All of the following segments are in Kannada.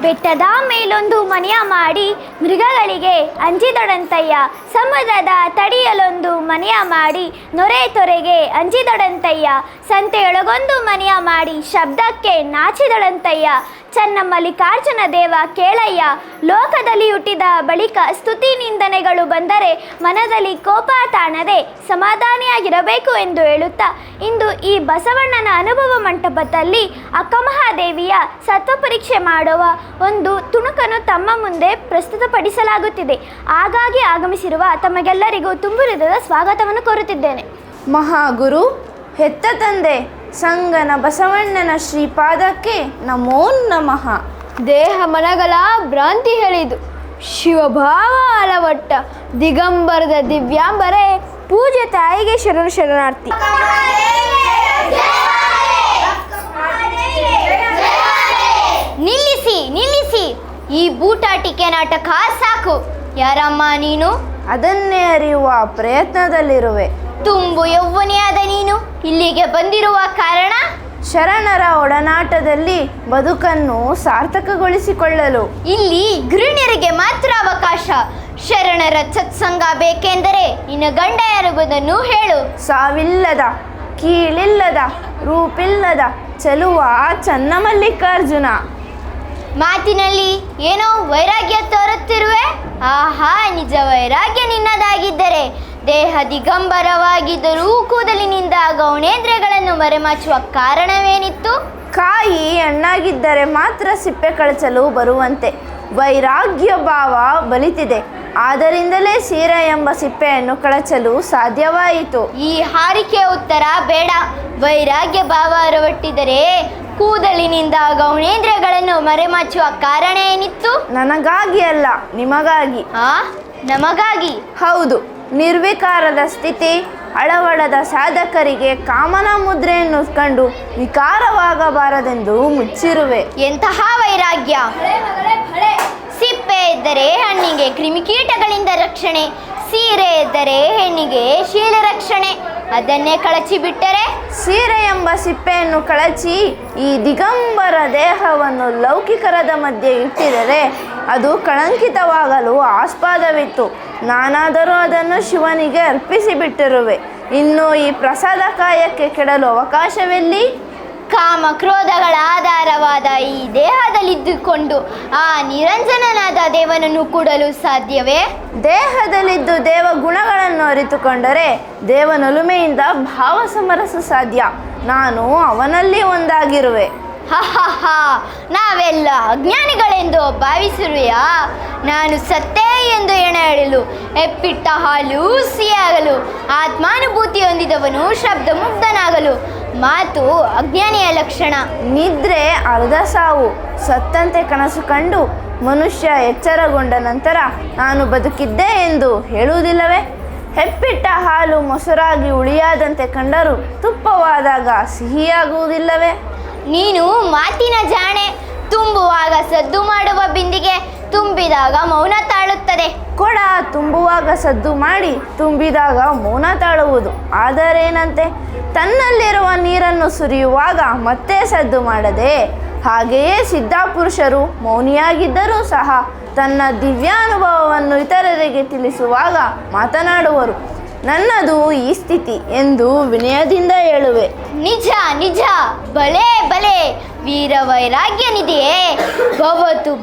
ಬೆಟ್ಟದ ಮೇಲೊಂದು ಮನೆಯ ಮಾಡಿ ಮೃಗಗಳಿಗೆ ಅಂಜಿದೊಡಂತಯ್ಯ. ಸಮುದ್ರದ ತಡಿಯಲೊಂದು ಮನೆಯ ಮಾಡಿ ನೊರೆ ತೊರೆಗೆ ಅಂಜಿದೊಡಂತಯ್ಯ. ಸಂತೆಯೊಳಗೊಂದು ಮನೆಯ ಮಾಡಿ ಶಬ್ದಕ್ಕೆ ನಾಚಿದೊಡಂತಯ್ಯ. ಚನ್ನ ಮಲ್ಲಿಕಾರ್ಜುನ ದೇವ ಕೇಳಯ್ಯ. ಲೋಕದಲ್ಲಿ ಹುಟ್ಟಿದ ಬಳಿಕ ಸ್ತುತಿ ನಿಂದನೆಗಳು ಬಂದರೆ ಮನದಲ್ಲಿ ಕೋಪ ತಾಣದೆ ಸಮಾಧಾನಿಯಾಗಿರಬೇಕು ಎಂದು ಹೇಳುತ್ತಾ ಇಂದು ಈ ಬಸವಣ್ಣನ ಅನುಭವ ಮಂಟಪದಲ್ಲಿ ಅಕ್ಕಮಹಾದೇವಿಯ ಸತ್ವ ಪರೀಕ್ಷೆ ಮಾಡುವ ಒಂದು ತುಣುಕನ್ನು ತಮ್ಮ ಮುಂದೆ ಪ್ರಸ್ತುತಪಡಿಸಲಾಗುತ್ತಿದೆ. ಹಾಗಾಗಿ ಆಗಮಿಸಿರುವ ತಮಗೆಲ್ಲರಿಗೂ ತುಂಬು ಹೃದಯದ ಸ್ವಾಗತವನ್ನು ಕೋರುತ್ತಿದ್ದೇನೆ. ಮಹಾಗುರು, ಹೆತ್ತ ತಂದೆ ಸಂಗನ ಬಸವಣ್ಣನ ಶ್ರೀಪಾದಕ್ಕೆ ನಮೋ ನಮಃ. ದೇಹ ಮನಗಳ ಭ್ರಾಂತಿ ಹೇಳಿದು ಶಿವಭಾವ ಅಲವಟ್ಟ ದಿಗಂಬರದ ದಿವ್ಯಾಂಬರೇ ಪೂಜೆ ತಾಯಿಗೆ ಶರಣಾರ್ಥಿ. ನಿಲ್ಲಿಸಿ ನಿಲ್ಲಿಸಿ, ಈ ಬೂಟಾಟಿಕೆ ನಾಟಕ ಸಾಕು. ಯಾರಮ್ಮ ನೀನು? ಅದನ್ನೇ ಅರಿಯುವ ಪ್ರಯತ್ನದಲ್ಲಿರುವೆ. ತುಂಬು ಯೌವನಿಯಾದ ನೀನು ಇಲ್ಲಿಗೆ ಬಂದಿರುವ ಕಾರಣ? ಶರಣರ ಒಡನಾಟದಲ್ಲಿ ಬದುಕನ್ನು ಸಾರ್ಥಕಗೊಳಿಸಿಕೊಳ್ಳಲು. ಇಲ್ಲಿ ಗೃಹಿಣಿಯರಿಗೆ ಮಾತ್ರ ಅವಕಾಶ. ಶರಣರ ಸತ್ಸಂಗ ಬೇಕೆಂದರೆ ನಿನ್ನ ಗಂಡ ಯಾರೆಂಬುದನ್ನು ಹೇಳು. ಸಾವಿಲ್ಲದ, ಕೀಳಿಲ್ಲದ, ರೂಪಿಲ್ಲದ ಚೆಲುವ ಚನ್ನಮಲ್ಲಿಕಾರ್ಜುನ. ಮಾತಿನಲ್ಲಿ ಏನೋ ವೈರಾಗ್ಯ ತೋರುತ್ತಿರುವೆ. ಆಹಾ, ನಿಜ ವೈರಾಗ್ಯ ನಿನ್ನದಾಗಿದ್ದರೆ ದೇಹ ದಿಗಂಬರವಾಗಿದ್ದರೂ ಕೂದಲಿನಿಂದ ಗೌಣೇಂದ್ರಿಯಗಳನ್ನು ಮರೆಮಾಚುವ ಕಾರಣವೇನಿತ್ತು? ಕಾಯಿ ಹಣ್ಣಾಗಿದ್ದರೆ ಮಾತ್ರ ಸಿಪ್ಪೆ ಕಳಚಲು ಬರುವಂತೆ ವೈರಾಗ್ಯ ಭಾವ ಬಲಿತಿದೆ. ಆದ್ದರಿಂದಲೇ ಸೀರೆ ಎಂಬ ಸಿಪ್ಪೆಯನ್ನು ಕಳಚಲು ಸಾಧ್ಯವಾಯಿತು. ಈ ಹಾರಿಕೆಯ ಉತ್ತರ ಬೇಡ. ವೈರಾಗ್ಯ ಭಾವ ಅರವಟ್ಟಿದರೆ ಕೂದಲಿನಿಂದ ಗೌಣೇಂದ್ರಿಯಗಳನ್ನು ಮರೆಮಾಚುವ ಕಾರಣ ಏನಿತ್ತು? ನನಗಾಗಿ ಅಲ್ಲ, ನಿಮಗಾಗಿ. ನಮಗಾಗಿ? ಹೌದು. ನಿರ್ವಿಕಾರದ ಸ್ಥಿತಿ ಅಳವಡದ ಸಾಧಕರಿಗೆ ಕಾಮನ ಮುದ್ರೆಯನ್ನು ಕಂಡು ವಿಕಾರವಾಗಬಾರದೆಂದು ಮುಚ್ಚಿರುವೆ. ಎಂತಹ ವೈರಾಗ್ಯ! ಸಿಪ್ಪೆ ಇದ್ದರೆ ಹಣ್ಣಿಗೆ ಕ್ರಿಮಿಕೀಟಗಳಿಂದ ರಕ್ಷಣೆ, ಸೀರೆ ಇದ್ದರೆ ಹೆಣ್ಣಿಗೆ ಶೀಲ ರಕ್ಷಣೆ. ಅದನ್ನೇ ಕಳಚಿ ಬಿಟ್ಟರೆ? ಸೀರೆ ಎಂಬ ಸಿಪ್ಪೆಯನ್ನು ಕಳಚಿ ಈ ದಿಗಂಬರ ದೇಹವನ್ನು ಲೌಕಿಕರದ ಮಧ್ಯೆ ಇಟ್ಟಿದರೆ ಅದು ಕಳಂಕಿತವಾಗಲು ಆಸ್ಪದವಿತ್ತು. ನಾನಾದರೂ ಅದನ್ನು ಶಿವನಿಗೆ ಅರ್ಪಿಸಿಬಿಟ್ಟಿರುವೆ. ಇನ್ನು ಈ ಪ್ರಸಾದ ಕಾಯಕ್ಕೆ ಕೆಡಲು ಅವಕಾಶವೆಲ್ಲಿ? ಕಾಮ ಕ್ರೋಧಗಳ ಆಧಾರವಾದ ಈ ದೇಹದಲ್ಲಿದ್ದುಕೊಂಡು ಆ ನಿರಂಜನನಾದ ದೇವನನ್ನು ಕೂಡಲು ಸಾಧ್ಯವೇ? ದೇಹದಲ್ಲಿದ್ದು ದೇವ ಗುಣಗಳನ್ನು ಅರಿತುಕೊಂಡರೆ ದೇವನೊಲುಮೆಯಿಂದ ಭಾವ ಸಮರಸ ಸಾಧ್ಯ. ನಾನು ಅವನಲ್ಲಿ ಒಂದಾಗಿರುವೆ. ಹಾ, ನಾವೆಲ್ಲ ಅಜ್ಞಾನಿಗಳೆಂದು ಭಾವಿಸಿರುವೆಯಾ? ನಾನು ಸತ್ತೇ ಎಂದು ಎಣ ಹೇಳಲು ಎಪ್ಪಿಟ್ಟ ಹಾಲು ಸಿಹಿಯಾಗಲು, ಆತ್ಮಾನುಭೂತಿ ಹೊಂದಿದವನು ಶಬ್ದ ಮುಗ್ಧನಾಗಲು ಮಾತು ಅಜ್ಞಾನಿಯ ಲಕ್ಷಣ. ನಿದ್ರೆ ಅರ್ಧ ಸಾವು. ಸತ್ತಂತೆ ಕನಸು ಕಂಡು ಮನುಷ್ಯ ಎಚ್ಚರಗೊಂಡ ನಂತರ ನಾನು ಬದುಕಿದ್ದೆ ಎಂದು ಹೇಳುವುದಿಲ್ಲವೇ? ಹೆಪ್ಪಿಟ್ಟ ಹಾಲು ಮೊಸರಾಗಿ ಉಳಿಯಾದಂತೆ ಕಂಡರೂ ತುಪ್ಪವಾದಾಗ ಸಿಹಿಯಾಗುವುದಿಲ್ಲವೇ? ನೀನು ಮಾತಿನ ಜಾಣೆ. ತುಂಬುವಾಗ ಸದ್ದು ಮಾಡುವ ಬಿಂದಿಗೆ ತುಂಬಿದಾಗ ಮೌನ ತಾಳುತ್ತದೆ. ಕೊಡ ತುಂಬುವಾಗ ಸದ್ದು ಮಾಡಿ ತುಂಬಿದಾಗ ಮೌನ ತಾಳುವುದು. ಆದರೇನಂತೆ? ತನ್ನಲ್ಲಿರುವ ನೀರನ್ನು ಸುರಿಯುವಾಗ ಮತ್ತೆ ಸದ್ದು ಮಾಡದೆ, ಹಾಗೆಯೇ ಸಿದ್ಧಪುರುಷರು ಮೌನಿಯಾಗಿದ್ದರೂ ಸಹ ತನ್ನ ದಿವ್ಯಾನುಭವವನ್ನು ಇತರರಿಗೆ ತಿಳಿಸುವಾಗ ಮಾತನಾಡುವರು. ನನ್ನದು ಈ ಸ್ಥಿತಿ ಎಂದು ವಿನಯದಿಂದ ಹೇಳುವೆ. ನಿಜ ನಿಜ, ಬಲೆ ಬಲೆ, ವೀರ ವೈರಾಗ್ಯನಿದೆಯೇ?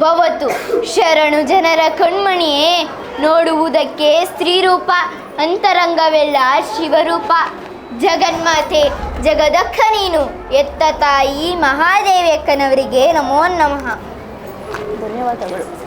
ಭವತು ಶರಣು ಜನರ ಕಣ್ಮಣಿಯೇ. ನೋಡುವುದಕ್ಕೆ ಸ್ತ್ರೀರೂಪ, ಅಂತರಂಗವೆಲ್ಲ ಶಿವರೂಪ. ಜಗನ್ಮಾತೆ, ಜಗದಕ್ಕ ನೀನು. ಎತ್ತ ತಾಯಿ ಮಹಾದೇವಿ ಅಕ್ಕನವರಿಗೆ ನಮೋ ನಮಃ. ಧನ್ಯವಾದಗಳು.